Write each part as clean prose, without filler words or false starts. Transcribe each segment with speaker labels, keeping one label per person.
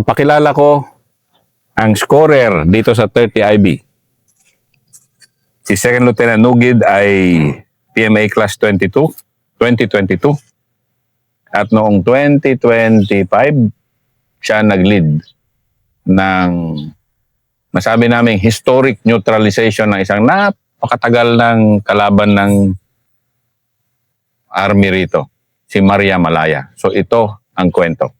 Speaker 1: ipakilala ko ang scorer dito sa 30 IB. Si Second Lieutenant Nugid ay PMA Class 2022. At noong 2025, siya nag-lead ng masabi naming historic neutralization ng isang napakatagal ng kalaban ng army rito, si Maria Malaya. So ito ang kwento.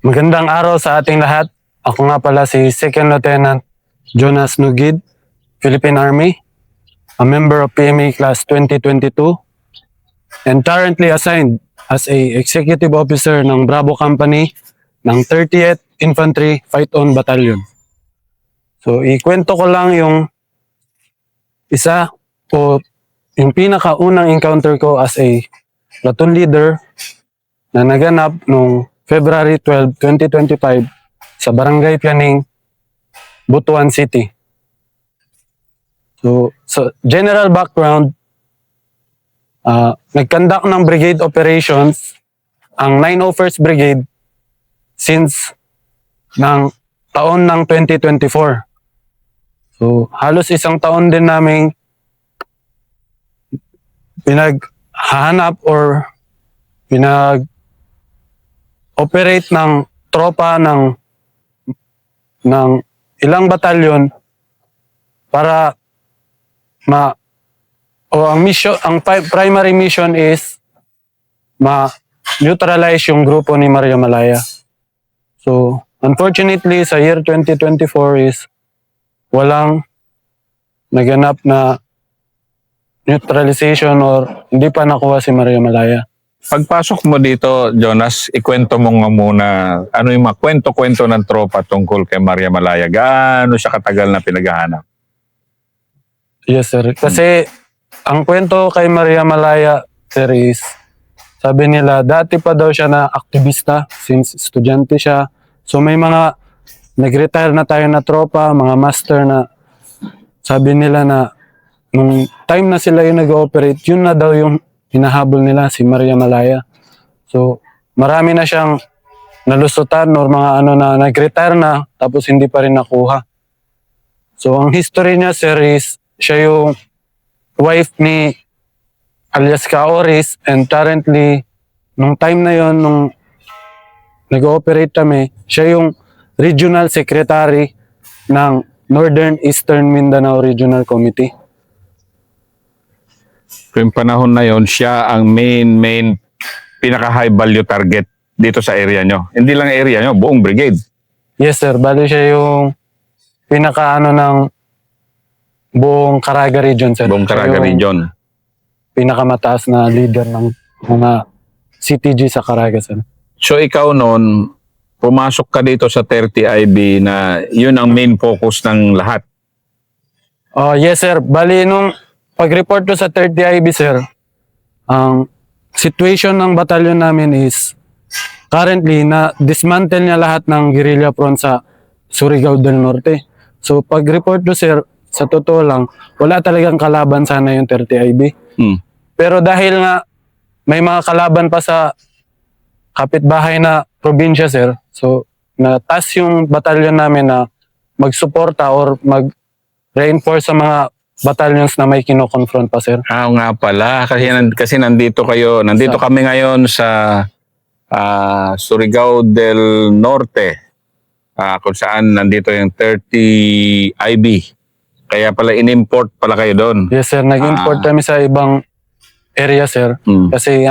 Speaker 2: Magandang araw sa ating lahat. Ako nga pala si Second Lieutenant Jonas Nugid, Philippine Army, a member of PMA Class 2022, and currently assigned as a Executive Officer ng Bravo Company ng 30th Infantry Fight-On Battalion. So, ikwento ko lang yung isa o yung pinakaunang encounter ko as a platoon leader na naganap noong February 12, 2025 sa Barangay Pianing, Butuan City. So general background, nag-conduct ng brigade operations ang 901st Brigade since ng taon ng 2024. So halos isang taon din naming pinaghahanap or pinag-operate ng tropa ng ilang batalyon para ang primary mission is ma-neutralize yung grupo ni Maria Malaya. So, unfortunately, sa year 2024 is walang naganap na neutralization or hindi pa nakuha si Maria Malaya.
Speaker 1: Pagpasok mo dito, Jonas, ikwento mo nga muna ano yung mga kwento-kwento ng tropa tungkol kay Maria Malaya. Gaano siya katagal na pinaghahanap?
Speaker 2: Yes, sir. Kasi ang kwento kay Maria Malaya, sir, is sabi nila, dati pa daw siya na aktivista since estudyante siya. So may mga nag-retire na tayo na tropa, mga master na sabi nila na nung time na sila yung nag-ooperate, yun na daw yung hinahabol nila, si Maria Malaya. So marami na siyang nalusutan or mga na nag-retire na tapos hindi pa rin nakuha. So ang history niya, sir, is siya yung wife ni alias Kaoris, and currently nung time na yon, nung nag-ooperate kami, siya yung regional secretary ng Northern Eastern Mindanao Regional Committee.
Speaker 1: Yung panahon na yon, siya ang main pinaka-high value target dito sa area nyo. Hindi lang area nyo, buong brigade.
Speaker 2: Yes, sir. Bali siya yung pinaka ng buong Caraga region, sir.
Speaker 1: Buong Caraga region.
Speaker 2: Pinakamataas na leader ng mga CTG sa Caraga, sir.
Speaker 1: So ikaw noon, pumasok ka dito sa 30 IB na yun ang main focus ng lahat.
Speaker 2: Yes, sir. Bali, nung pag-report ko sa 30 IB, sir, ang situation ng batalyon namin is currently na dismantle niya lahat ng guerrilla front sa Surigao del Norte. So pag-report ko, sir, sa totoo lang, wala talagang kalaban sana yung 30 IB. Pero dahil nga may mga kalaban pa sa kapitbahay na probinsya, sir, so natas yung batalyon namin na magsuporta or mag-reinforce sa mga battalions na may kino-confront pa, sir.
Speaker 1: Nga pala, kasi nandito kami ngayon sa Surigao del Norte, kung saan nandito yung 30 IB. Kaya pala in-import pala kayo doon.
Speaker 2: Yes, sir. Nag-import kami sa ibang area, sir. Kasi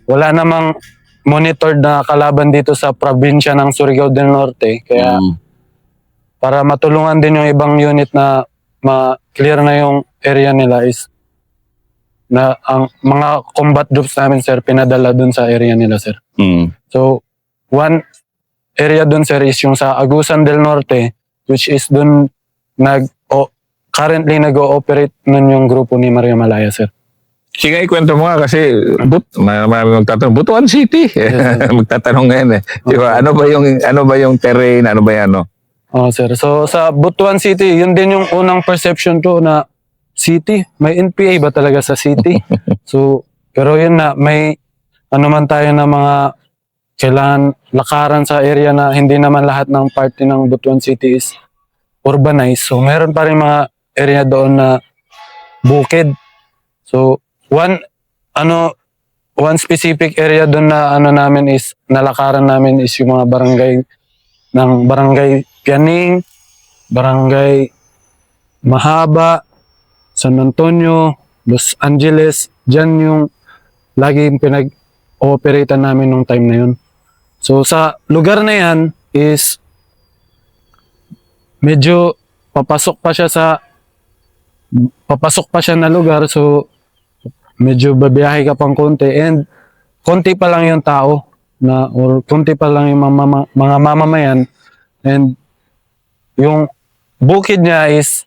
Speaker 2: wala namang monitored na kalaban dito sa probinsya ng Surigao del Norte. Kaya para matulungan din yung ibang unit na ma-clear na yung area nila is na ang mga combat groups namin, sir, pinadala dun sa area nila, sir. So, one area dun, sir, is yung sa Agusan del Norte, which is dun currently nag-ooperate nun yung grupo ni Maria Malaya, sir.
Speaker 1: Sige, ikwento mo nga kasi marami magtatanong, Butuan City. Magtatanong ngayon eh. Diba, ano ba yung terrain, ano ba yan, no?
Speaker 2: Sir. So, sa Butuan City, yun din yung unang perception ko na city. May NPA ba talaga sa city? So, pero yun na, may man tayo na mga kailangan lakaran sa area na hindi naman lahat ng parte ng Butuan City is urbanized. So meron pa rin mga area doon na bukid. So one specific area doon na namin is nalakaran namin is yung mga barangay Pianing, barangay Mahaba, San Antonio, Los Angeles. Diyan yung lagi pinag-operate namin nung time na yun. So sa lugar na yan is medyo papasok pa siya na lugar, so medyo babiyahe ka pang konti and konti pa lang yung tao or konti pa lang yung mga mamamayan, and yung bukid niya is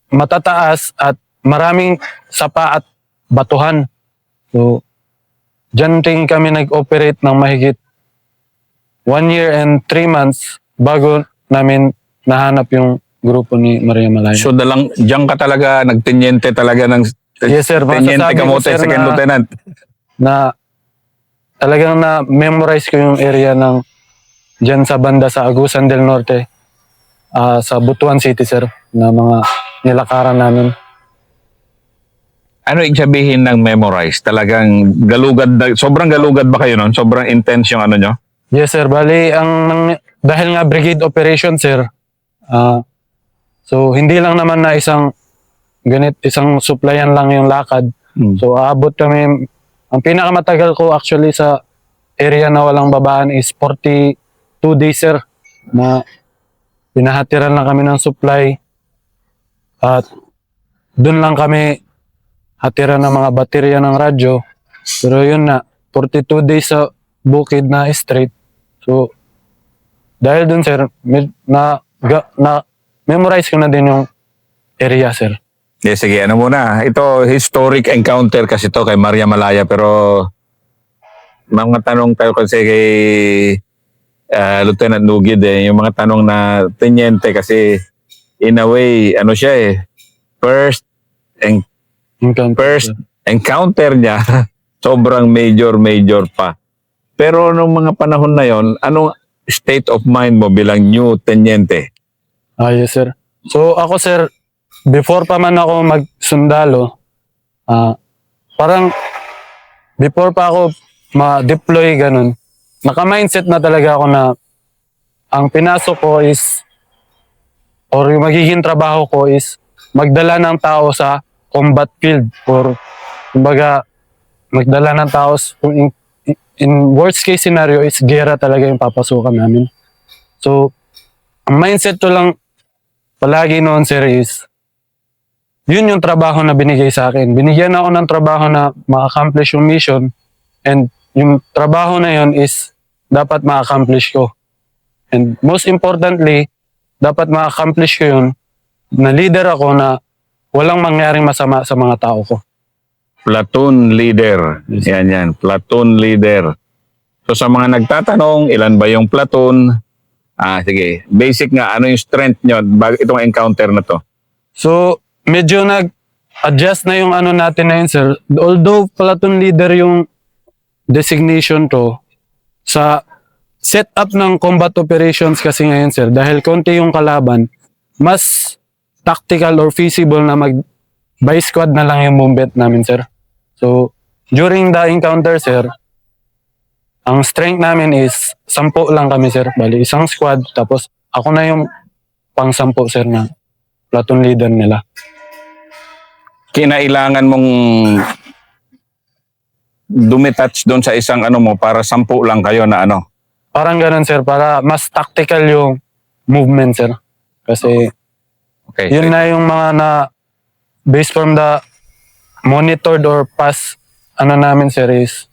Speaker 2: matataas at maraming sapa at batuhan. So dyan din kami nag-operate ng mahigit 1 year and 3 months bago namin nahanap yung grupo ni Maria Malaya.
Speaker 1: So diyan ka talaga nagtenyente talaga ng
Speaker 2: Yes, sir.
Speaker 1: Tenyente
Speaker 2: Masasabi ko,
Speaker 1: Kamote,
Speaker 2: sir,
Speaker 1: second lieutenant.
Speaker 2: na talagang na-memorize ko yung area ng dyan sa banda sa Agusan del Norte, sa Butuan City, sir, na mga nilakaran namin.
Speaker 1: Ano ibig sabihin ng memorize? Talagang sobrang galugad ba kayo nun? Sobrang intense yung ano nyo?
Speaker 2: Yes, sir. Bali, dahil nga brigade operation, sir, so hindi lang naman na isang supplyan lang yung lakad. So aabot kami, ang pinakamatagal ko actually sa area na walang babaan is 42 days, sir, na pinahatiran lang kami ng supply at doon lang kami hatiran ng mga baterya ng radyo. Pero yun na, 42 days sa bukid na straight. So dahil dun, sir, memorize ko na din yung area, sir.
Speaker 1: Sige, ano muna. Ito, historic encounter kasi to kay Maria Malaya, pero mga tanong tayo kasi kay Lieutenant Nugid, yung mga tanong na tenyente kasi in a way, ano siya first encounter niya, sobrang major pa. Pero nung mga panahon na yon, anong state of mind mo bilang new tenyente?
Speaker 2: Yes, sir. So ako, sir, before pa man ako magsundalo, parang before pa ako ma-deploy ganun, naka-mindset na talaga ako na ang pinasok ko is, or yung magiging trabaho ko is magdala ng tao sa combat field, or kumbaga magdala ng tao in worst case scenario is gera talaga yung papasukan namin. So ang mindset ko lang palagi noon, sir, is yun yung trabaho na binigay sa akin. Binigyan ako ng trabaho na ma-accomplish yung mission, and yung trabaho na yun is dapat ma-accomplish ko. And most importantly, dapat ma-accomplish ko yun na leader ako na walang mangyaring masama sa mga tao ko.
Speaker 1: Platoon leader. Yan. Platoon leader. So sa mga nagtatanong, ilan ba yung platoon? Sige. Basic nga, ano yung strength nyo itong encounter na to?
Speaker 2: So, medyo nag-adjust na yung ano natin na yun, sir. Although platoon leader yung designation to, sa setup ng combat operations kasi ngayon, sir, dahil konti yung kalaban, mas tactical or feasible na by squad na lang yung movement namin, sir. So, during the encounter, sir, ang strength namin is 10 lang kami, sir. Bali, isang squad, tapos ako na yung pang-10, sir, na platoon leader nila.
Speaker 1: Kinailangan mong dumitouch doon sa isang ano mo para 10 lang kayo na ano?
Speaker 2: Parang ganun, sir, para mas tactical yung movement, sir. Kasi
Speaker 1: okay,
Speaker 2: yun na yung mga na based from the monitored or past namin, sir, is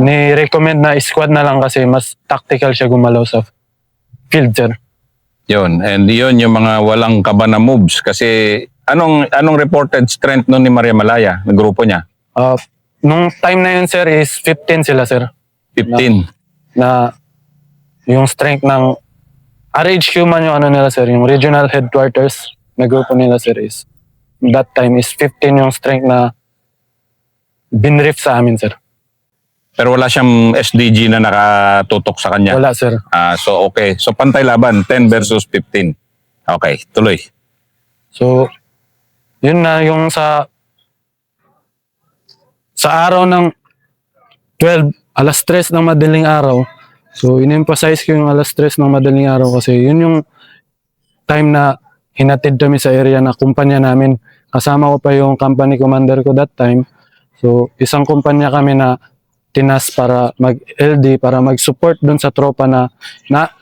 Speaker 2: ni-recommend na squad na lang kasi mas tactical siya gumalaw sa field, sir.
Speaker 1: Yun, and yun yung mga walang kaba na moves kasi anong reported strength nun ni Maria Malaya, ng grupo niya?
Speaker 2: Nung time na yun, sir, is 15 sila, sir.
Speaker 1: 15.
Speaker 2: Na yung strength ng RHQ man yung nila, sir, yung regional headquarters na grupo nila, sir, is that time is 15 yung strength na binrief sa amin, sir.
Speaker 1: Pero wala siyang SDG na nakatutok sa kanya.
Speaker 2: Wala, sir.
Speaker 1: So okay. So pantay laban, 10 versus 15. Okay, tuloy.
Speaker 2: So, yun na yung sa araw ng 12, alas 3 ng madaling araw. So, in-emphasize ko yung alas 3 ng madaling araw kasi yun yung time na hinatid kami sa area na kumpanya namin. Kasama ko pa yung company commander ko that time. So, isang kumpanya kami na tinas para mag-LD, para mag-support dun sa tropa na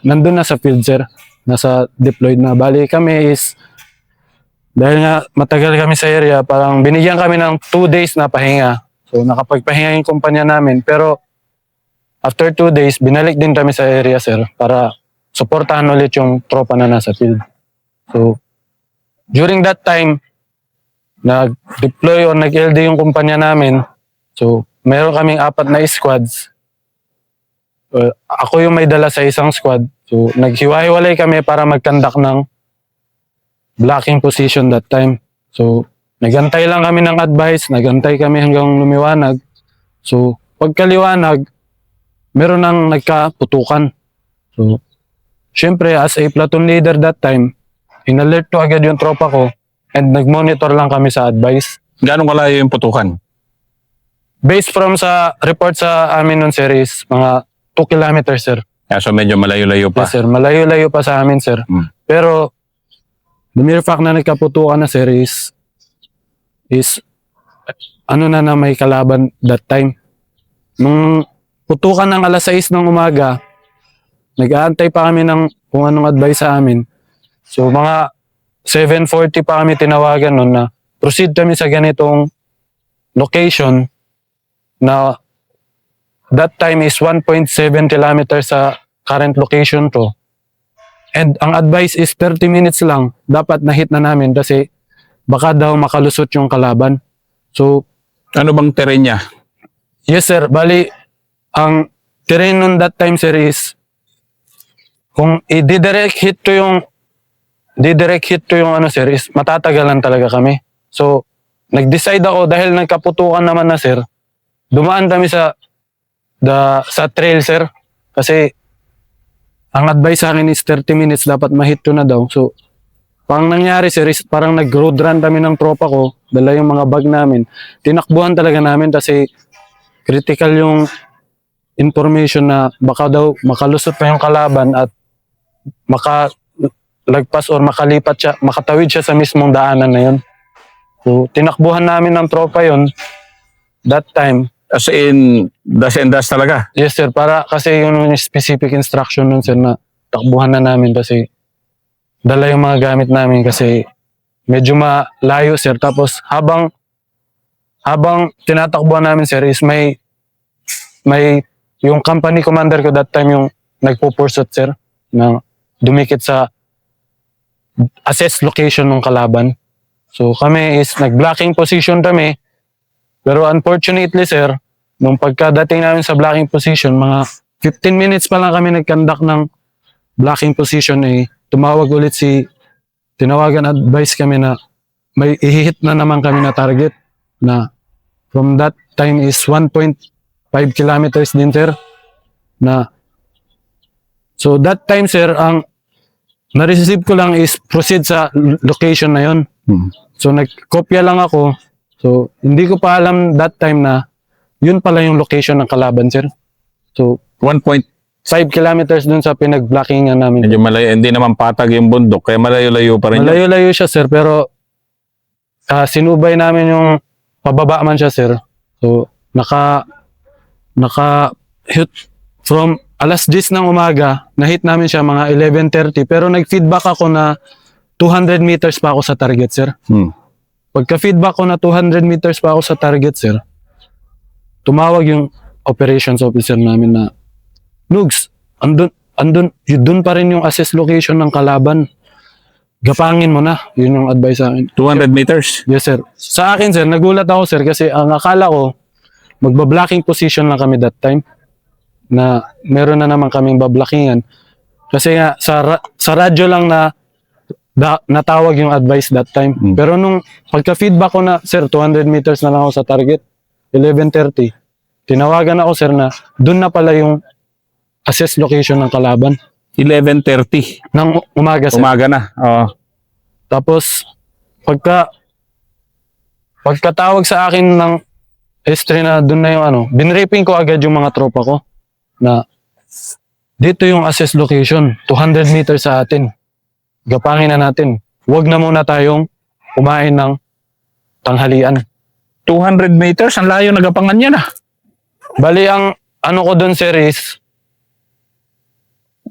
Speaker 2: nandun na sa field, sir. Nasa deployed na. Bali kami is, dahil nga matagal kami sa area, parang binigyan kami ng 2 days na pahinga. So, nakapagpahinga yung kumpanya namin. Pero, after 2 days, binalik din kami sa area, sir, para supportahan ulit yung tropa na nasa field. So, during that time, nag-deploy or nag-LD yung kumpanya namin. So, meron kaming 4 na squads. Ako yung may dala sa isang squad. So, naghiwa-hiwalay kami para mag-conduct ng blocking position that time. So, nagantay lang kami ng advice, nagantay kami hanggang lumiwanag. So, pagkaliwanag, meron nang nagkaputukan. So, syempre, as a platoon leader that time, in-alert ko agad yung tropa ko and nag-monitor lang kami sa advice.
Speaker 1: Gaano kalayo yung putukan?
Speaker 2: Based from sa report sa amin nun, sir, is mga 2 kilometers, sir.
Speaker 1: So medyo malayo-layo pa.
Speaker 2: Yes, sir. Malayo-layo pa sa amin, sir. Pero, the mere fact na nagkaputukan na, sir, is ano na may kalaban that time. Nung putukan ng alas 6 ng umaga, nag-aantay pa kami ng kung anong advice sa amin. So, mga 7:40 pa kami tinawagan nun na proceed kami sa ganitong location na that time is 1.7 kilometers sa current location to. And ang advice is 30 minutes lang. Dapat na-hit na namin kasi baka daw makalusot yung kalaban. So,
Speaker 1: Ano bang terrain niya?
Speaker 2: yes, sir. Bali, ang terrain nun that time, sir, is kung i-direct hit to yung ano, sir, is matatagalan talaga kami. So, nag-decide ako dahil nagkaputukan naman na, sir. Dumaan kami sa trail, sir. Kasi ang advice sa akin is 30 minutes dapat ma-hit to na daw. So, pang nangyari, sir, is parang nag-road run kami ng tropa ko. Dala yung mga bag namin. Tinakbuhan talaga namin kasi critical yung information na baka daw makalusot pa yung kalaban at makalagpas or makatawid siya sa mismong daanan na yun. So, tinakbuhan namin ng tropa yun that time.
Speaker 1: As in, dash and dash talaga?
Speaker 2: Yes, sir. Para kasi yun yung specific instruction nun, sir, na takbuhan na namin kasi dala yung mga gamit namin kasi medyo malayo, sir. Tapos habang tinatakbuhan namin, sir, is may yung company commander ko that time yung nagpo-pursuit, sir, na dumikit sa assess location ng kalaban. So kami is nag-blocking position kami. Pero unfortunately, sir, nung pagkadating namin sa blocking position, mga 15 minutes pa lang kami nag-conduct ng blocking position, tinawagan advice kami na may i-hit na naman kami na target na from that time is 1.5 kilometers din, sir. So that time, sir, ang na-receive ko lang is proceed sa location na yon. So nagkopya lang ako. So hindi ko pa alam that time na yun pala yung location ng kalaban, sir. So
Speaker 1: 1.5
Speaker 2: kilometers dun sa pinag-blockingan namin.
Speaker 1: medyo malayo. Hindi naman patag yung bundok. Kaya malayo-layo pa rin yun.
Speaker 2: Malayo-layo siya, sir, pero sinubay namin yung pababa man siya, sir. So naka-hit from alas 10 ng umaga, na-hit namin siya mga 11:30, pero nag-feedback ako na 200 meters pa ako sa target, sir. Pagka-feedback ko na 200 meters pa ako sa target, sir, tumawag yung operations officer namin na, Nugs, dun pa rin yung assess location ng kalaban. Gapangin mo na. Yun yung advice sa akin.
Speaker 1: 200 meters?
Speaker 2: Yes, sir. Sa akin, sir, nagulat ako, sir, kasi ang akala ko, magba-blocking position lang kami that time, na meron na naman kaming bablockingan. Kasi nga, sa radyo lang na natawag yung advice that time. Pero nung pagka-feedback ko na, sir, 200 meters na lang ako sa target, 11:30, tinawagan ako sir na doon na pala yung assess location ng kalaban
Speaker 1: 11:30.
Speaker 2: ng umaga sir.
Speaker 1: Umaga na. Oo.
Speaker 2: Tapos pagkatawag sa akin ng history na doon na yung binripping ko agad yung mga tropa ko na dito yung assess location, 200 meters sa atin. Gapangin na natin. Huwag na muna tayong kumain ng tanghalian.
Speaker 1: 200 meters, ang layo nagapangan niya na.
Speaker 2: Bali, ang ko doon sir is,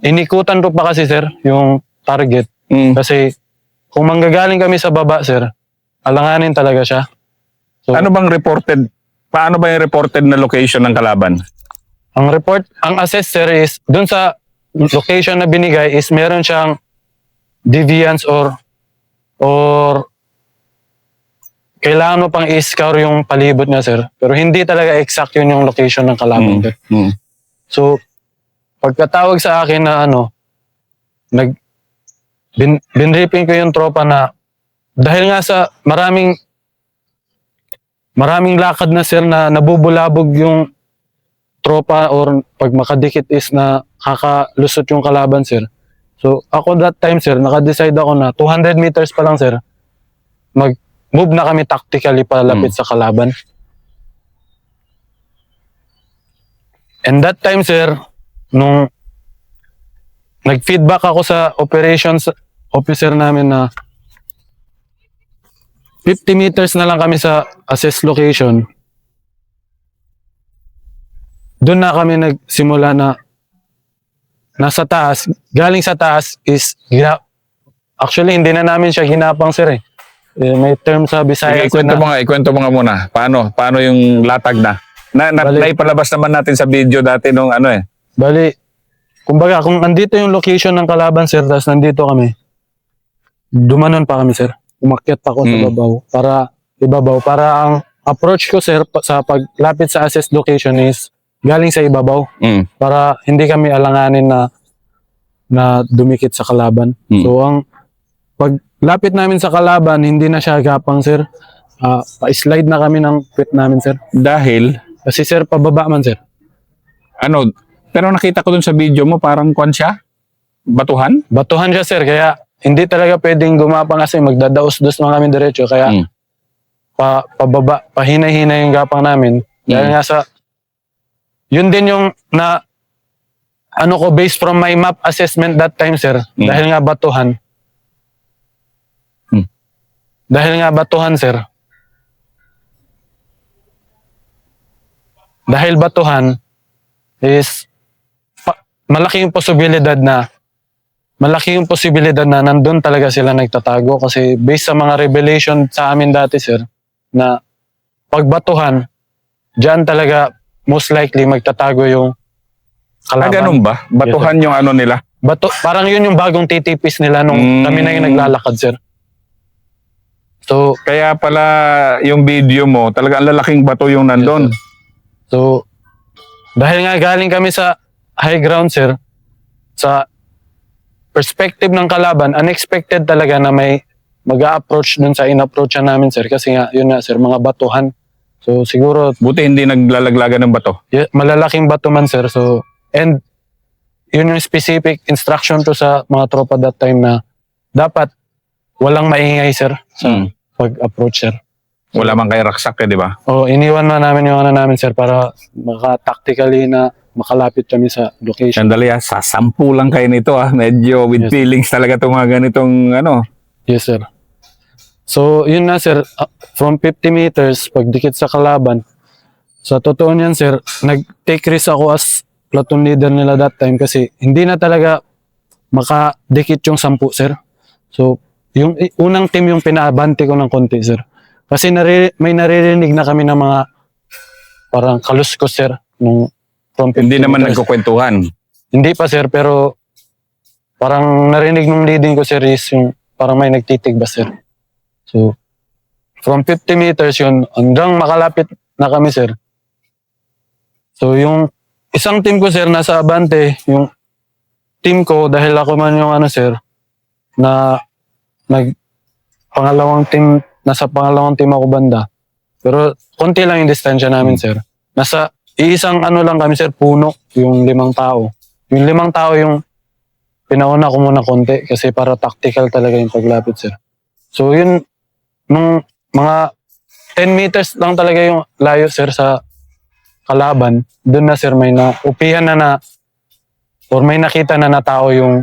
Speaker 2: inikutan ko pa kasi sir, yung target. Kasi, kung manggagaling kami sa baba sir, alanganin talaga siya. So,
Speaker 1: Paano ba yung reported na location ng kalaban?
Speaker 2: ang assess sir is, doon sa location na binigay is meron siyang deviance or kailangan mo pang i-scour yung palibot niya sir. Pero hindi talaga exact yun yung location ng kalaban. Sir. So, pagkatawag sa akin na binripping ko yung tropa na dahil nga sa maraming lakad na sir na nabubulabog yung tropa or pag makadikit is na kakalusot yung kalaban sir. So ako that time sir, nakadecide ako na 200 meters pa lang sir, mag-move na kami tactically palapit sa kalaban. And that time sir, nung nag-feedback ako sa operations officer namin na 50 meters na lang kami sa assess location, doon na kami nagsimula na nasa taas, galing sa taas is, actually hindi na namin siya ginapang sir eh. May term sa Bisaya.
Speaker 1: Ikwento mo nga muna. Paano yung latag na? Naipalabas naman natin sa video dati nung
Speaker 2: Bali, kumbaga kung nandito yung location ng kalaban sir, tapos nandito kami, dumanon pa kami sir. Umakyat pa ako sa ibabaw. Para ang approach ko sir sa paglapit sa assess location is galing sa ibabaw. Para hindi kami alanganin na dumikit sa kalaban. So ang paglapit namin sa kalaban, hindi na siya gapang sir. Pa-slide na kami ng pit namin sir.
Speaker 1: Dahil?
Speaker 2: Kasi sir, pababa man sir.
Speaker 1: Pero nakita ko dun sa video mo, parang kwan siya? Batuhan?
Speaker 2: Batuhan siya sir, kaya hindi talaga pwedeng gumapang kasi magdadaos-dos na kami diretso. Kaya pababa, pahinay-hinay yung gapang namin. Dahil nga sa yun din yung based from my map assessment that time, sir. Dahil nga batuhan. Sir. Dahil batuhan is malaki yung posibilidad na nandun talaga sila nagtatago kasi based sa mga revelation sa amin dati, sir, na pagbatuhan, dyan talaga most likely magtatago yung kalaban.
Speaker 1: Ganun ba? Batuhan yes, yung nila?
Speaker 2: Parang yun yung bagong titipis nila nung kami na yung naglalakad, sir. So,
Speaker 1: kaya pala yung video mo, talaga ang lalaking bato yung nandun.
Speaker 2: Yes, so, dahil nga galing kami sa high ground, sir, sa perspective ng kalaban, unexpected talaga na may mag-a-approach dun sa in-approachan namin, sir. Kasi nga, yun na, sir, mga batuhan. So, siguro...
Speaker 1: Buti hindi naglalaglagan ng bato.
Speaker 2: Yeah, malalaking bato man, sir. So, and yun yung specific instruction to sa mga tropa that time na dapat walang maingay, sir, sa pag-approach, sir. So,
Speaker 1: wala man kay raksak di ba?
Speaker 2: Iniwan na namin yung namin, sir, para maka-tactically na makalapit kami sa location.
Speaker 1: Sandali sa 10 lang kayo nito Medyo with feelings talaga itong mga ganitong
Speaker 2: Yes, sir. So, yun na, sir. From 50 meters, pagdikit sa kalaban, sa totoo niyan, sir, nag-take risk ako as platoon leader nila that time kasi hindi na talaga makadikit yung 10, sir. So, yung unang team yung pinaabante ko ng konti, sir. Kasi may naririnig na kami ng mga parang kaluskos, sir, nung from 50
Speaker 1: Hindi naman
Speaker 2: meters.
Speaker 1: nagkukwentuhan.
Speaker 2: Hindi pa, sir, pero parang narinig nung leading ko, sir, is yung parang may nagtitigba, sir. So, from 50 meters yun, hanggang makalapit na kami, sir. So, yung isang team ko, sir, nasa abante, yung team ko, dahil ako man yung sir, na nasa pangalawang team ako banda. Pero, konti lang yung distansya namin, sir. Nasa iisang ano lang kami sir, puno, yung 5 tao. Yung 5 tao yung pinauna ko muna konti kasi para tactical talaga yung paglapit sir. So yun, nung mga 10 meters lang talaga yung layo sir sa kalaban, doon na sir may naupihan na or may nakita na tao yung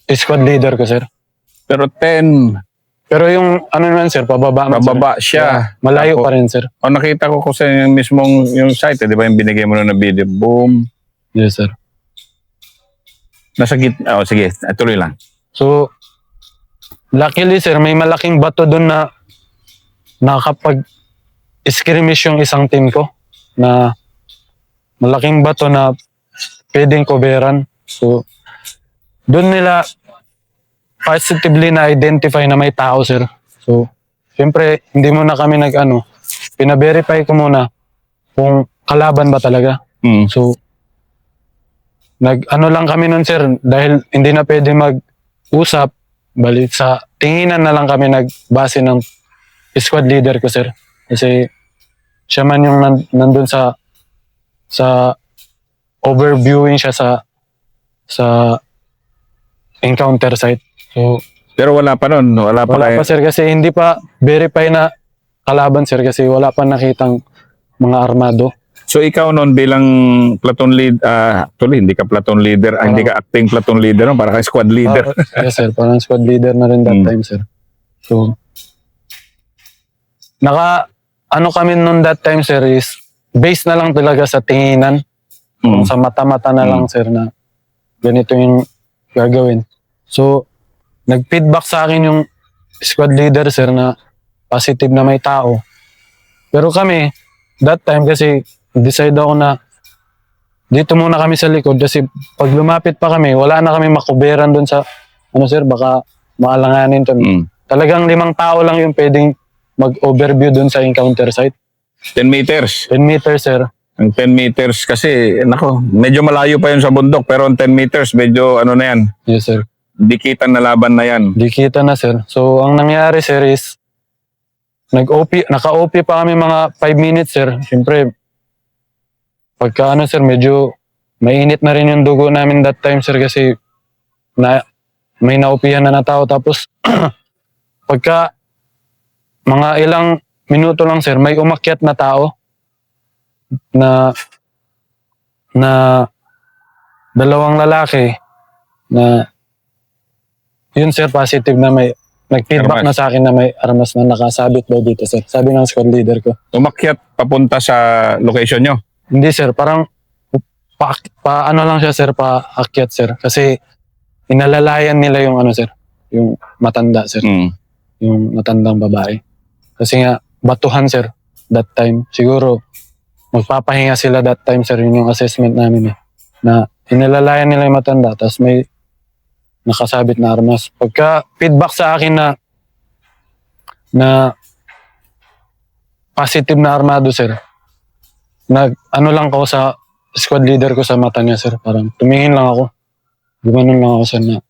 Speaker 2: squad leader ko sir.
Speaker 1: Pero 10,
Speaker 2: Pero yung ano naman sir, pababa man,
Speaker 1: pababa
Speaker 2: sir.
Speaker 1: siya.
Speaker 2: Malayo
Speaker 1: Tapos,
Speaker 2: pa rin sir.
Speaker 1: O nakita ko sa yung mismong yung site, di ba yung binigay mo na video? Boom.
Speaker 2: Yes sir.
Speaker 1: Nasa gitna. Oh, sige, tuloy lang.
Speaker 2: So, luckily sir, may malaking bato doon na nakapag-skirmish yung isang team ko na malaking bato na pwedeng coveran. So, doon nila positively na-identify na may tao sir. So, siyempre, hindi muna kami pina-verify ko muna kung kalaban ba talaga.
Speaker 1: Mm.
Speaker 2: So, lang kami nun sir, dahil hindi na pwede mag-usap, bali sa tinginan na lang kami nagbase ng squad leader ko sir. Kasi siya man yung nandun sa overviewing siya sa encounter site. So,
Speaker 1: Pero wala pa nun. Wala pa
Speaker 2: wala
Speaker 1: kayo.
Speaker 2: pa sir kasi hindi pa verify na kalaban sir kasi wala pa nakitang mga armado.
Speaker 1: So ikaw noon bilang platoon lead, actually hindi ka platoon leader, hindi ka acting platoon leader, no? Para ka squad leader.
Speaker 2: Yes sir, parang squad leader na rin that
Speaker 1: Mm.
Speaker 2: time sir. So, kami nun that time sir is based na lang talaga sa tinginan.
Speaker 1: Mm.
Speaker 2: Sa mata-mata na lang sir na ganito yung gagawin. So, nag-feedback sa akin yung squad leader sir na positive na may tao. Pero kami, that time kasi decide ako na dito muna kami sa likod kasi pag lumapit pa kami, wala na kami makuberan doon sa sir, baka maalanganin to.
Speaker 1: Mm.
Speaker 2: Talagang 5 tao lang yung pwedeng mag-overview doon sa encounter site.
Speaker 1: 10 meters.
Speaker 2: 10 meters sir.
Speaker 1: Ang 10 meters kasi, nako, medyo malayo pa yun sa bundok, pero ang 10 meters, medyo ano na yan,
Speaker 2: Yes sir.
Speaker 1: dikitan na laban na yan.
Speaker 2: Di kita na sir. So ang nangyari sir is naka-OP pa kami mga 5 minutes sir. Siyempre, pagka sir, medyo mainit na rin yung dugo namin that time sir kasi may naupihan na tao. Tapos pagka mga ilang minuto lang sir, may umakyat na tao na 2 lalaki na yun sir, positive na may nag-feedback na
Speaker 1: Armas.
Speaker 2: sa akin na may armas na nakasabit daw dito sir. Sabi ng squad leader ko.
Speaker 1: Umakyat papunta sa location nyo.
Speaker 2: Hindi sir, parang lang siya sir, paakyat sir. Kasi inalalayan nila yung sir, yung matanda sir,
Speaker 1: Mm.
Speaker 2: yung matandang babae. Kasi nga, batuhan sir, that time. Siguro, magpapahinga sila that time sir, yun yung assessment namin na inalalayan nila yung matanda, tapos may nakasabit na armas. Pagka feedback sa akin na positive na armado sir, lang ako sa squad leader ko sa mata niya sir, parang tumingin lang ako. Gumanon lang ako sir na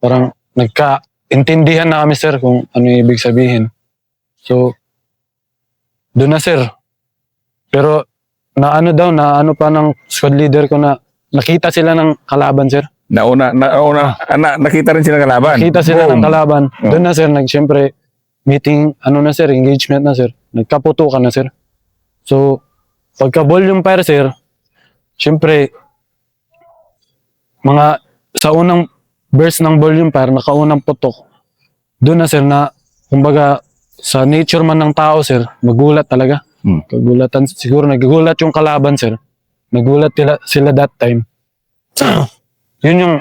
Speaker 2: parang nagka-intindihan na kami sir kung ano yung ibig sabihin. So, doon na sir. Pero na pa ng squad leader ko na nakita sila ng kalaban sir.
Speaker 1: Nakita rin sila kalaban.
Speaker 2: Nakita sila
Speaker 1: Boom.
Speaker 2: ng kalaban.
Speaker 1: Oh.
Speaker 2: Doon na sir, siyempre, meeting, na sir, engagement na sir. Nagkaputukan na sir. So, pagka volume fire sir, siyempre, sa unang burst ng volume fire, nakaunang putok, doon na sir na, kumbaga, sa nature man ng tao sir, magulat talaga.
Speaker 1: Hmm.
Speaker 2: Kagulatan, siguro nagugulat yung kalaban sir. Nagulat sila that time. Yun yung,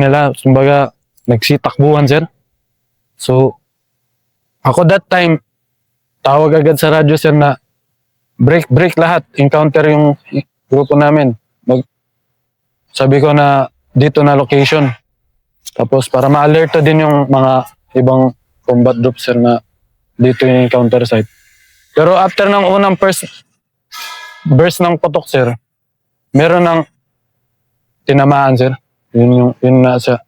Speaker 2: nila, kumbaga, nagsitakbuhan sir. So, ako that time, tawag agad sa radyo sir na break lahat, encounter yung grupo namin. Sabi ko na dito na location. Tapos para ma-alerto din yung mga ibang combat group sir na dito yung encounter site. Pero after ng unang first burst ng putok sir, meron ng tinamaan sir. Yun na siya.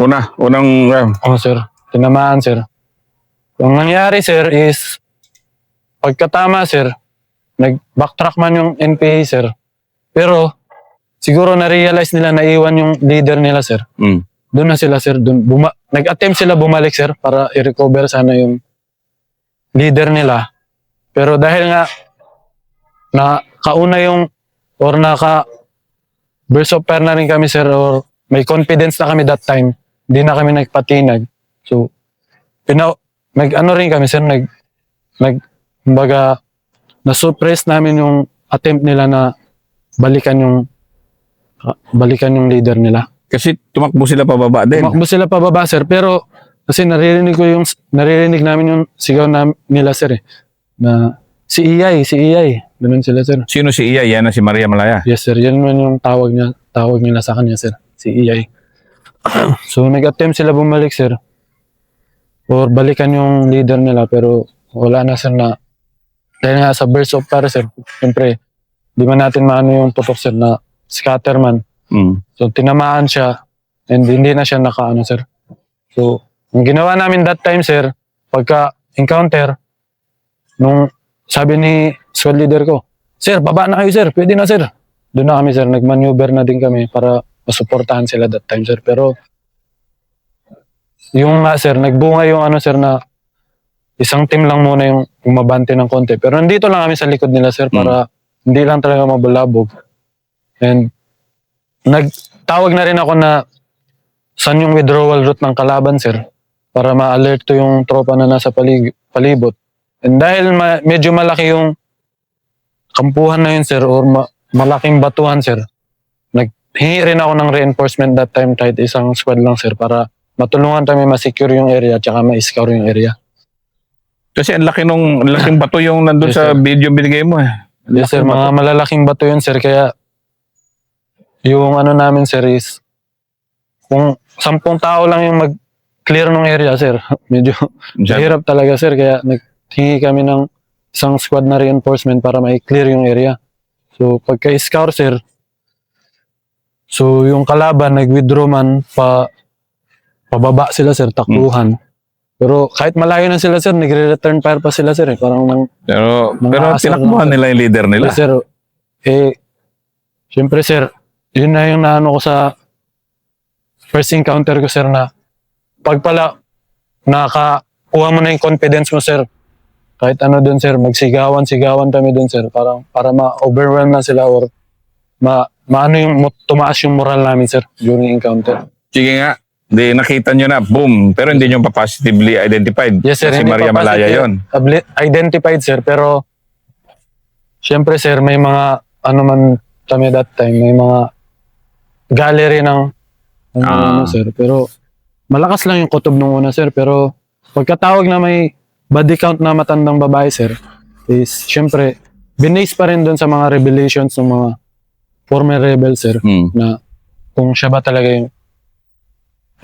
Speaker 1: Unang
Speaker 2: Oh sir, tinamaan sir. Ang nangyari sir is, pagkatama sir, nag-backtrack man yung NPA, sir. Pero, siguro na-realize nila na iwan yung leader nila, sir.
Speaker 1: Mm.
Speaker 2: Doon na sila, sir. Nag-attempt sila bumalik, sir, para i-recover sana yung leader nila. Pero dahil nga, nakauna yung, or burst of fire na rin kami, sir, or may confidence na kami that time, hindi na kami nagpatinag. So, nag-ano rin kami, sir, kumbaga, na-suppress namin yung attempt nila na balikan yung leader nila.
Speaker 1: Kasi tumakbo sila pababa din.
Speaker 2: Tumakbo sila pababa, sir, pero kasi naririnig namin yung sigaw nila, sir, na si Iyay, ganun sila, sir.
Speaker 1: Sino si Iya? Yan na si Maria Malaya.
Speaker 2: Yes, sir, yan man yung tawag nila sa kanya, sir, si Iyay. So, nag-attempt sila bumalik, sir, or balikan yung leader nila, pero wala na, sir, na dahil nga sa burst of fire, sir, siyempre, di man natin maano yung putok, sir, na scatter man.
Speaker 1: Mm.
Speaker 2: So, tinamaan siya and hindi na siya nakaano, sir. So, ang ginawa namin that time, sir, pagka-encounter, nung sabi ni squad leader ko, sir, baba na kayo, sir. Pwede na, sir. Doon na kami, sir. Nag-maneuver na din kami para masuportahan sila that time, sir. Pero, yung nga, sir, nagbunga yung ano, sir, na isang team lang muna yung umabante ng konti. Pero nandito lang kami sa likod nila, sir, para hindi lang talaga mabulabog. And, nagtawag na rin ako na saan yung withdrawal route ng kalaban, sir, para ma-alert to yung tropa na nasa palibot. And dahil medyo malaki yung kampuhan na yun, sir, or malaking batuhan, sir, naghingi rin ako ng reinforcement that time, kahit isang squad lang, sir, para matulungan kami ma-secure yung area at saka ma-scour yung area.
Speaker 1: Kasi ang laking bato yung nandun
Speaker 2: Yes,
Speaker 1: sa
Speaker 2: sir.
Speaker 1: video binigay mo.
Speaker 2: Yes, sir, mga malalaking bato yun, sir, kaya yung ano namin, sir, is kung 10 tao lang yung mag-clear ng area, sir, medyo mahirap talaga, sir, kaya naghingi kami ng isang squad na reinforcement para ma-clear yung area. So, pagka-scour, sir, so yung kalaban, nag-withdraw man, pababa sila, sir, takbuhan. Pero kahit malayo na sila, sir, nagre-return fire pa sila, sir, parang
Speaker 1: Pero
Speaker 2: Nangaasar
Speaker 1: tinakbuhan
Speaker 2: lang,
Speaker 1: nila yung leader nila.
Speaker 2: Yes, sir. Siyempre, sir, yun na yung naano ko sa first encounter ko, sir, na pag pala nakakuha mo na yung confidence mo, sir, kahit ano dun, sir, magsigawan kami dun, sir, para ma-overwhelm na sila or maano yung tumaas yung moral namin, sir, during encounter.
Speaker 1: Sige nga, di nakita nyo na, boom. Pero hindi nyo pa positively identified.
Speaker 2: Yes, sir.
Speaker 1: Si
Speaker 2: hindi
Speaker 1: Maria
Speaker 2: pa
Speaker 1: Malaya
Speaker 2: positive
Speaker 1: yon.
Speaker 2: Identified, sir, pero siyempre, sir, may mga ano man kami that time, may mga gallery ng ano, sir, pero malakas lang yung kutob nung una, sir, pero pagkatawag na may body count na matandang babae, sir, is siyempre binase pa rin doon sa mga revelations ng mga former rebel, sir, na kung siya ba talaga yung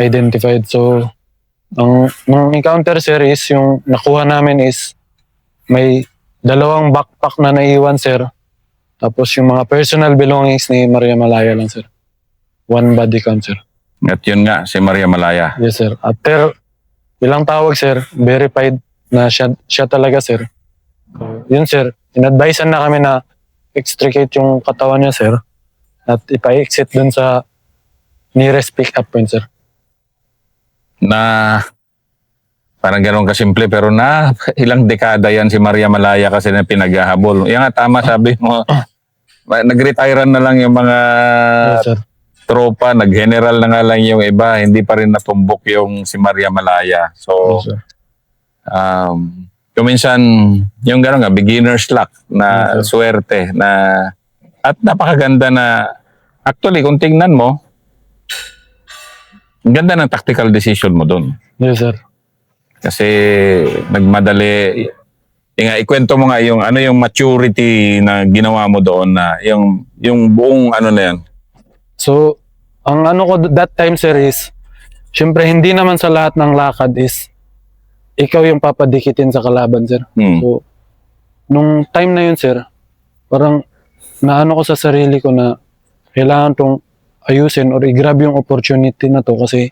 Speaker 2: identified. So, nung encounter, sir, is yung nakuha namin is may 2 backpack na naiwan, sir. Tapos yung mga personal belongings ni Maria Malaya lang, sir. 1 body count, sir.
Speaker 1: At yun nga, si Maria Malaya.
Speaker 2: Yes, sir. After ilang tawag, sir, verified na siya talaga, sir. So, yun, sir. In-advisean na kami na extricate yung katawan niya, sir. At ipa-exit dun sa nearest pick-up point, sir.
Speaker 1: Na parang gano'n kasimple, pero na ilang dekada yan si Maria Malaya kasi na pinaghahabol. Yan nga, tama sabi mo. Nag-retirean na lang yung mga
Speaker 2: Yes, sir.
Speaker 1: tropa, nag-general na nga lang yung iba, hindi pa rin natumbok yung si Maria Malaya. So,
Speaker 2: Yes, sir.
Speaker 1: kung minsan, yung gano'n nga, beginner's luck na
Speaker 2: Yes,
Speaker 1: swerte na at napakaganda na actually, kung tingnan mo, ang ganda ng tactical decision mo doon.
Speaker 2: Yes, sir.
Speaker 1: Kasi nagmadali. Ikwento mo nga yung ano yung maturity na ginawa mo doon na yung buong ano na yan.
Speaker 2: So, ang ano ko that time, sir, is syempre hindi naman sa lahat ng lakad is ikaw yung papadikitin sa kalaban, sir. So, nung time na yun, sir, parang naano ko sa sarili ko na kailangan tong ayusin or i-grab yung opportunity na to kasi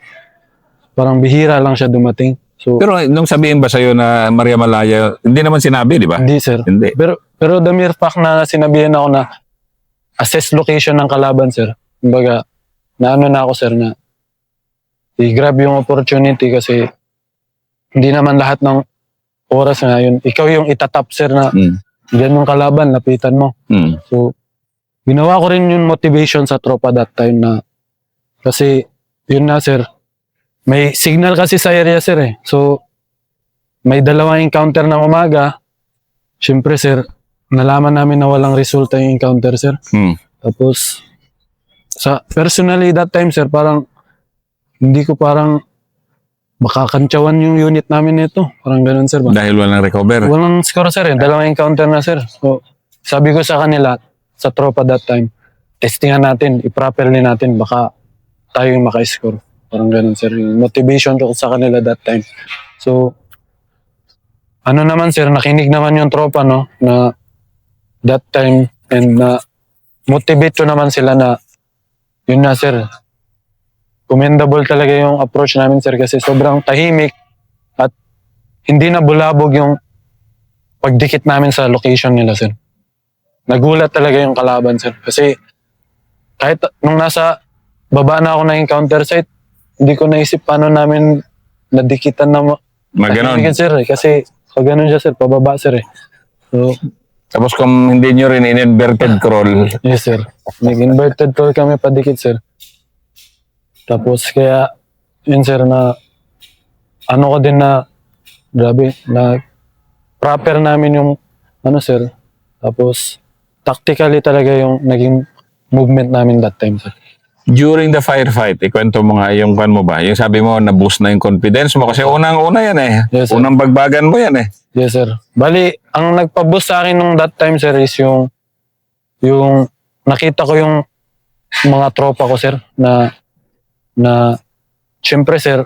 Speaker 2: parang bihira lang siya dumating. So,
Speaker 1: Pero nung sabihin ba sa'yo na Maria Malaya, hindi naman sinabi, di ba?
Speaker 2: hindi, sir.
Speaker 1: Hindi.
Speaker 2: Pero Pero the mere fact na sinabihan ako na assess location ng kalaban, sir. Kumbaga, naano na ako, sir, na i-grab yung opportunity kasi hindi naman lahat ng oras na yun. Ikaw yung itatap, sir, na yan yung kalaban, lapitan mo. So, ginawa ko rin yung motivation sa tropa that time na kasi, yun na, sir, may signal kasi sa area, sir, eh. So, may dalawang encounter ng umaga. Siyempre, sir, nalaman namin na walang resulta yung encounter, sir. Tapos, personally that time, sir, parang hindi ko parang makakantsawan yung unit namin nito. Parang ganun, sir.
Speaker 1: Dahil walang recover.
Speaker 2: Walang score, sir. Dalawang encounter na, sir. So, sabi ko sa kanila, sa tropa that time, testingan natin, i-properly natin, baka tayo yung maka-score. Parang ganun, sir. Yung motivation ko sa kanila that time. So, ano naman, sir, nakinig naman yung tropa, no, na that time, and na motivate ko naman sila na, yun na, sir, commendable talaga yung approach namin, sir, kasi sobrang tahimik at hindi na bulabog yung pagdikit namin sa location nila, sir. Nagulat talaga yung kalaban, sir. Kasi kahit nung nasa baba na ako na encounter site, hindi ko naisip paano namin nadikitan na
Speaker 1: Maganon.
Speaker 2: tahimikan, sir. Kasi pag ganun siya, sir, pababa, sir. So,
Speaker 1: Tapos kung hindi nyo rin in-inverted crawl,
Speaker 2: yes, sir. Nag-inverted call kami padikit, sir. Tapos kaya, yun, sir, na ano ko din na, grabe, na proper namin yung, ano, sir. Tapos, tactically talaga yung naging movement namin that time, sir.
Speaker 1: during the firefight, ikwento mo nga yung kan mo ba? Yung sabi mo, na-boost na yung confidence mo kasi unang-una yan eh.
Speaker 2: Yes, sir.
Speaker 1: Unang bagbagan mo yan eh.
Speaker 2: Yes, sir. Bali, ang nagpa-boost sa akin nung that time, sir, is yung nakita ko yung mga tropa ko, sir, na syempre, sir,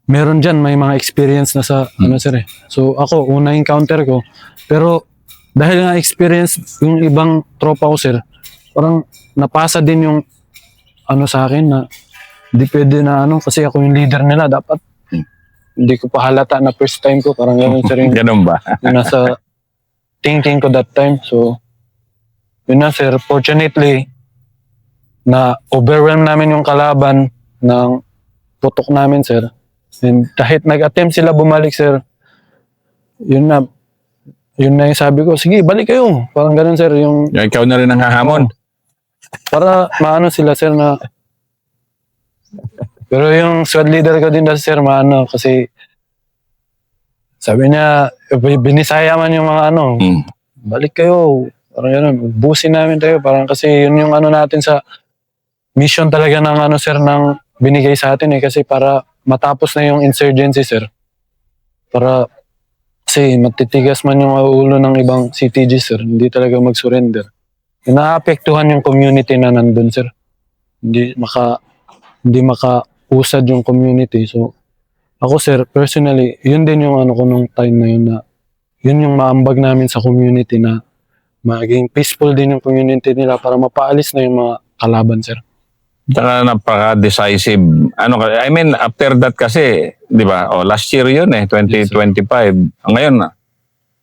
Speaker 2: meron dyan, may mga experience na sa, ano, sir, eh. So, ako, una encounter ko. Pero, dahil nga experience yung ibang tropa ko, sir, parang napasa din yung, ano sa akin, na hindi pwede na, ano, kasi ako yung leader nila, dapat, hindi ko pa halata na first time ko, parang gano'n, sir, yung
Speaker 1: Ganun ba?
Speaker 2: yung nasa thinking ko that time. So, yun na, sir. Fortunately, na overwhelm namin yung kalaban ng putok namin, sir. And kahit nag-attempt sila bumalik, sir, yun na yung sabi ko, sige, balik kayo. Parang ganun, sir. Yung,
Speaker 1: Yung ikaw na rin ang hahamon.
Speaker 2: para maano sila, sir, na pero yung squad leader ko din dati, sir, maano, kasi sabi niya, binisaya man yung mga ano, balik kayo. Parang yun, busin namin tayo. Parang kasi yun yung ano natin sa mission talaga ng ano, sir, ng binigay sa atin eh. Kasi para matapos na yung insurgency, sir. Para kasi matitigas man yung ulo ng ibang CTG, sir. Hindi talaga mag-surrender. Naapektuhan yung community na nandun, sir. Hindi makausad yung community. So, ako, sir, personally, yun din yung ano ko nung time na yun, na yun yung maambag namin sa community, na maging peaceful din yung community nila para mapaalis na yung mga kalaban, sir.
Speaker 1: Saka napaka-decisive. Ano, I mean, after that kasi, di ba, last year yun eh, 2025. Ngayon,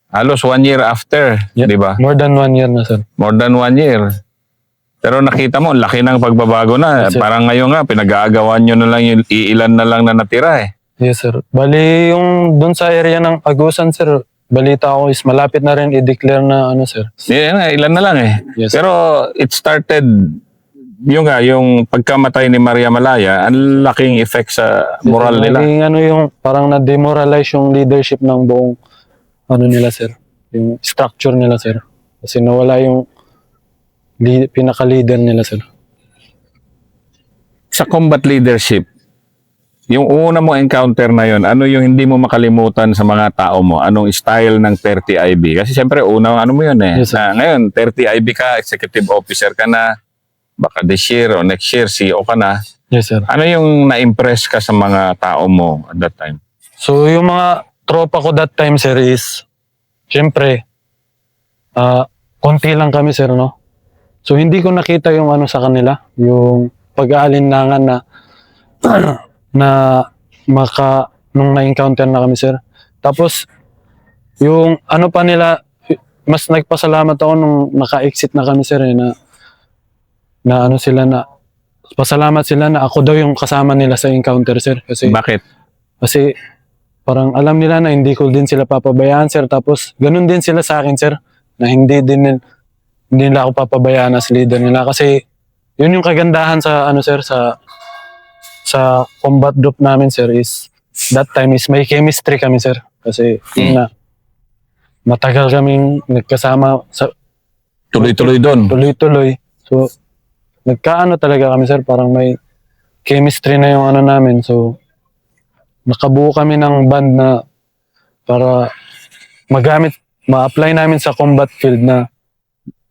Speaker 1: halos 1 year after,
Speaker 2: Yep.
Speaker 1: di ba?
Speaker 2: More than 1 year na, sir.
Speaker 1: More than 1 year. Pero nakita mo, laki ng pagbabago na.
Speaker 2: Yes, sir.
Speaker 1: Parang ngayon nga, pinag-aagawan nyo na lang yung iilan na lang na natira eh.
Speaker 2: Yes, sir. Bali, yung dun sa area ng Agusan, sir, balita ko is malapit na rin i-declare na ano, sir.
Speaker 1: Ilan na lang eh.
Speaker 2: Yes.
Speaker 1: Pero it started, yung pagkamatay ni Maria Malaya, ang laking effect sa moral nila.
Speaker 2: Naging ano yung, parang na-demoralize yung leadership ng buong, ano nila, sir. Yung structure nila, sir. Kasi nawala yung pinaka-leader nila, sir.
Speaker 1: Sa combat leadership, yung una mo encounter na yon, ano yung hindi mo makalimutan sa mga tao mo? Anong style ng 30 IB? Kasi siyempre, unang ano mo yun eh.
Speaker 2: Yes, sir.
Speaker 1: Ngayon, 30 IB ka, executive officer ka na, baka this year o next year, CEO ka na.
Speaker 2: Yes, sir.
Speaker 1: Ano yung na-impress ka sa mga tao mo at that time?
Speaker 2: So, yung mga tropa ko that time, sir, is, syempre, konti lang kami, sir, no? So, hindi ko nakita yung ano sa kanila, yung pag-aalinlangan na nung na-encounter na kami, sir. Tapos, yung ano pa nila, mas nagpasalamat ako nung naka-exit na kami sir na ano sila na pasalamat sila na ako daw yung kasama nila sa encounter sir
Speaker 1: Bakit?
Speaker 2: kasi parang alam nila na hindi ko din sila papabayaan sir tapos ganun din sila sa akin sir na hindi nila ako papabayaan as leader nila kasi yun yung kagandahan sa ano sir sa combat group namin sir is that time is may chemistry kami sir kasi yun na matagal kaming nagkasama sa
Speaker 1: Tuloy-tuloy doon.
Speaker 2: tuloy-tuloy. So, nagkaano talaga kami sir, parang may chemistry na yung ano namin. So, nakabuo kami ng band na para ma-apply namin sa combat field na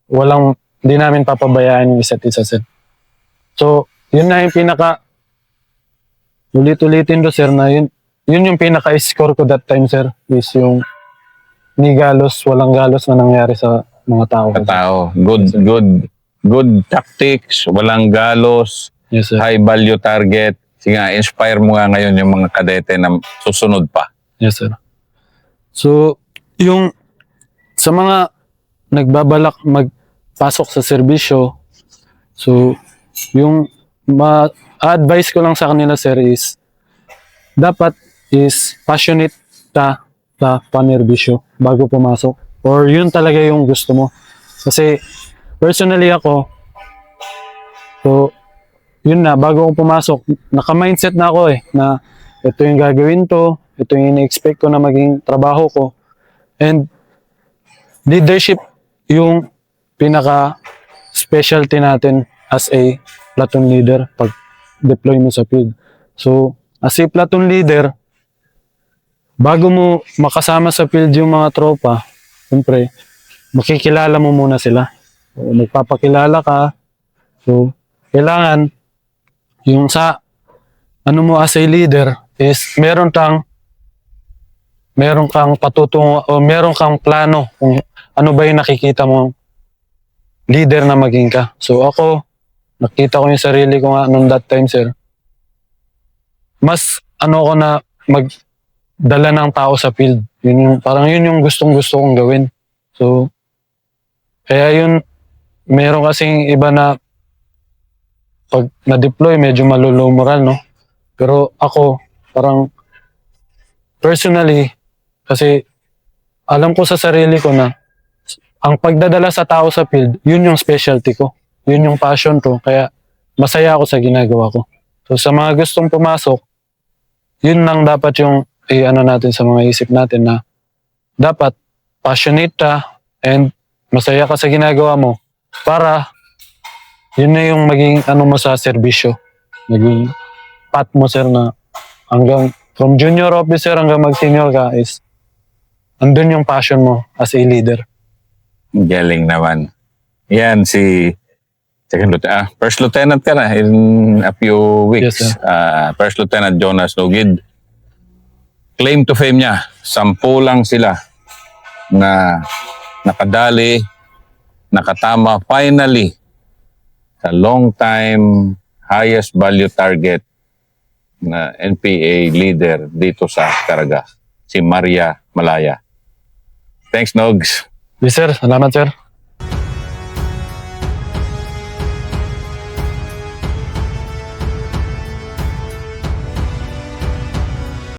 Speaker 2: hindi namin papabayaan yung isa't isa sir. So, yun na yung ulit-ulitin do sir na yun yung pinaka-score ko that time sir, is yung walang galos na nangyari sa mga tao.
Speaker 1: Tao. Good tactics, walang galos,
Speaker 2: Yes sir.
Speaker 1: high value target. Sige nga, inspire mo nga ngayon yung mga kadete na susunod pa.
Speaker 2: Yes, sir. So, yung sa mga nagbabalak magpasok sa serbisyo, so, yung advice ko lang sa kanila, sir, is dapat is passionate sa panerbisyo bago pumasok. Or yun talaga yung gusto mo. Kasi, personally ako, so, yun na, bago ako pumasok, naka-mindset na ako na ito yung gagawin ito yung ina-expect ko na maging trabaho ko. And leadership yung pinaka-specialty natin as a platoon leader pag deploy mo sa field. So, as a platoon leader, bago mo makasama sa field yung mga tropa, siyempre, makikilala mo muna sila. So, magpapakilala ka. So, kailangan yung sa ano mo as a leader is meron kang patutungo o meron kang plano kung ano ba yung nakikita mo leader na maging ka. So ako, nakita ko yung sarili ko nga nung that time sir. Mas ko na magdala ng tao sa field. Parang yun yung gustong-gusto kong gawin. So, kaya yun, meron kasing iba na pag na-deploy, medyo malulow moral, no? Pero ako, parang personally, kasi alam ko sa sarili ko na ang pagdadala sa tao sa field, yun yung specialty ko. Yun yung passion ko. Kaya masaya ako sa ginagawa ko. So sa mga gustong pumasok, yun lang dapat yung natin sa mga isip natin na dapat passionate ka and masaya ka sa ginagawa mo para yun na yung maging mo sa serbisyo. Maging path mo sir na hanggang from junior officer hanggang mag-senior ka is andun yung passion mo as a leader.
Speaker 1: Galing naman. Yan First Lieutenant ka na in a few weeks.
Speaker 2: Yes, sir.
Speaker 1: First Lieutenant Jonas Nugid. Claim to fame niya, 10 lang sila na nakadali, nakatama finally sa long time highest value target na NPA leader dito sa Caraga, si Maria Malaya. Thanks, Nogs.
Speaker 2: Yes sir, salamat sir.